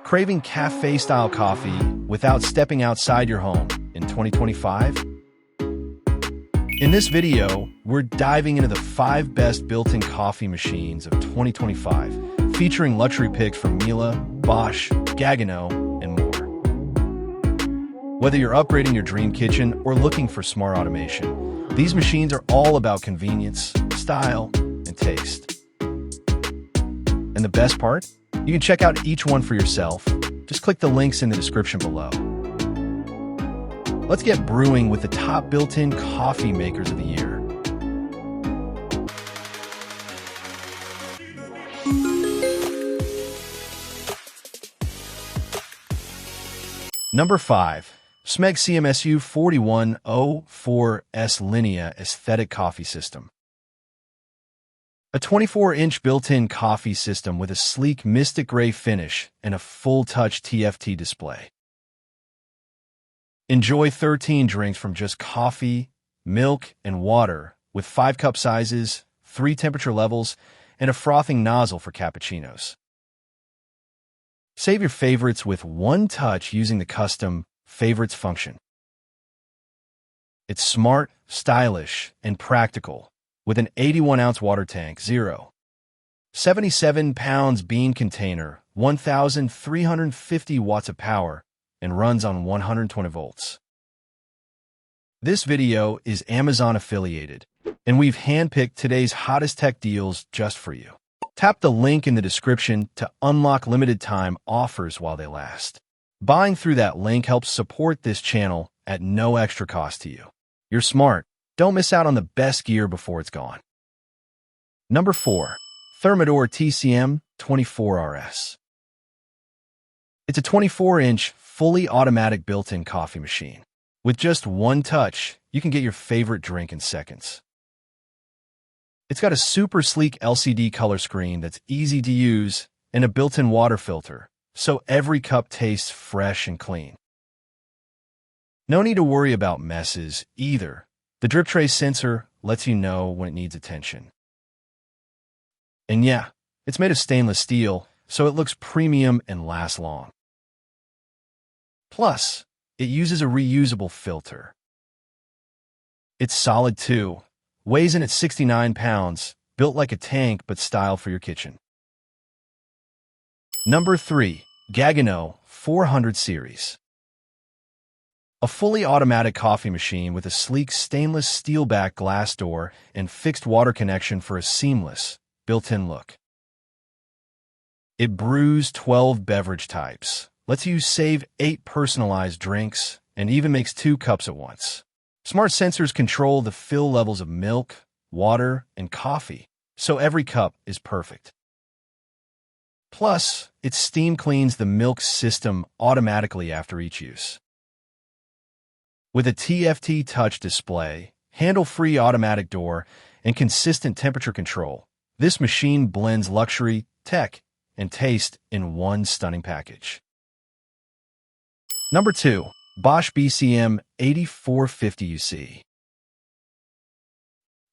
Craving cafe-style coffee without stepping outside your home in 2025? In this video, we're diving into the 5 best built-in coffee machines of 2025, featuring luxury picks from Miele, Bosch, Gaggenau, and more. Whether you're upgrading your dream kitchen or looking for smart automation, these machines are all about convenience, style, and taste. And the best part? You can check out each one for yourself. Just click the links in the description below. Let's get brewing with the top built-in coffee makers of the year. Number 5. Smeg CMSU4104S Linear Aesthetic Coffee System. A 24-inch built-in coffee system with a sleek mystic gray finish and a full-touch TFT display. Enjoy 13 drinks from just coffee, milk, and water with 5 cup sizes, 3 temperature levels, and a frothing nozzle for cappuccinos. Save your favorites with one touch using the custom favorites function. It's smart, stylish, and practical. With an 81-ounce water tank, 77 pounds bean container, 1,350 watts of power, and runs on 120 volts. This video is Amazon affiliated, and we've handpicked today's hottest tech deals just for you. Tap the link in the description to unlock limited time offers while they last. Buying through that link helps support this channel at no extra cost to you. You're smart. Don't miss out on the best gear before it's gone. Number 4. Thermodor TCM24RS. It's a 24-inch, fully automatic built-in coffee machine. With just one touch, you can get your favorite drink in seconds. It's got a super sleek LCD color screen that's easy to use and a built-in water filter, so every cup tastes fresh and clean. No need to worry about messes either. The drip tray sensor lets you know when it needs attention. And yeah, it's made of stainless steel, so it looks premium and lasts long. Plus, it uses a reusable filter. It's solid too, weighs in at 69 pounds, built like a tank but styled for your kitchen. Number 3. Gaggenau 400 Series. A fully automatic coffee machine with a sleek stainless steel back glass door and fixed water connection for a seamless, built-in look. It brews 12 beverage types, lets you save 8 personalized drinks, and even makes 2 cups at once. Smart sensors control the fill levels of milk, water, and coffee, so every cup is perfect. Plus, it steam cleans the milk system automatically after each use. With a TFT touch display, handle-free automatic door, and consistent temperature control, this machine blends luxury, tech, and taste in one stunning package. Number 2. Bosch BCM8450U.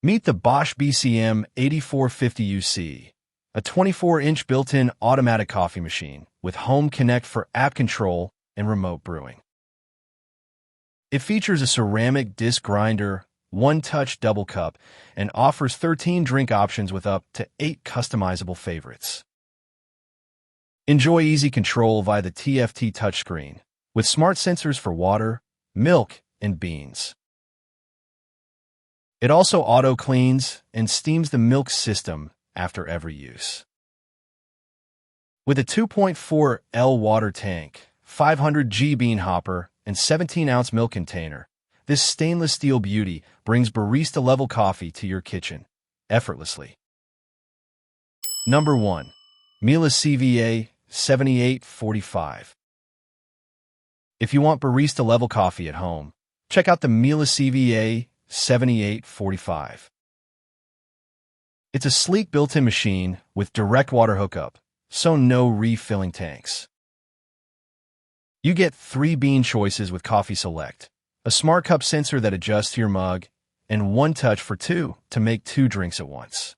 Meet the Bosch BCM8450U, a 24-inch built-in automatic coffee machine with Home Connect for app control and remote brewing. It features a ceramic disc grinder, one-touch double cup, and offers 13 drink options with up to 8 customizable favorites. Enjoy easy control via the TFT touchscreen, with smart sensors for water, milk, and beans. It also auto-cleans and steams the milk system after every use. With a 2.4L water tank, 500G bean hopper, and 17-ounce milk container, this stainless steel beauty brings barista-level coffee to your kitchen effortlessly. Number 1. Miele CVA 7845. If you want barista-level coffee at home, check out the Miele CVA 7845. It's a sleek built-in machine with direct water hookup, so no refilling tanks. You get 3 bean choices with Coffee Select, a smart cup sensor that adjusts to your mug, and one touch for 2 to make 2 drinks at once.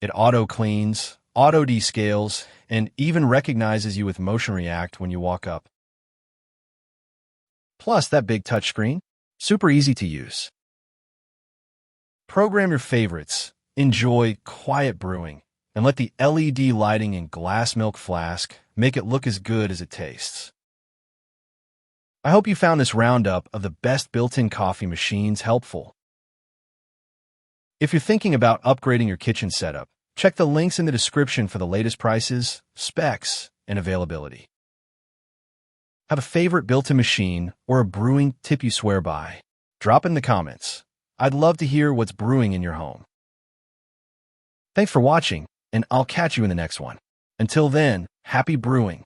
It auto-cleans, auto-descales, and even recognizes you with motion react when you walk up. Plus, that big touchscreen, super easy to use. Program your favorites, enjoy quiet brewing, and let the LED lighting and glass milk flask make it look as good as it tastes. I hope you found this roundup of the best built-in coffee machines helpful. If you're thinking about upgrading your kitchen setup, check the links in the description for the latest prices, specs, and availability. Have a favorite built-in machine or a brewing tip you swear by? Drop in the comments. I'd love to hear what's brewing in your home. Thanks for watching, and I'll catch you in the next one. Until then, happy brewing.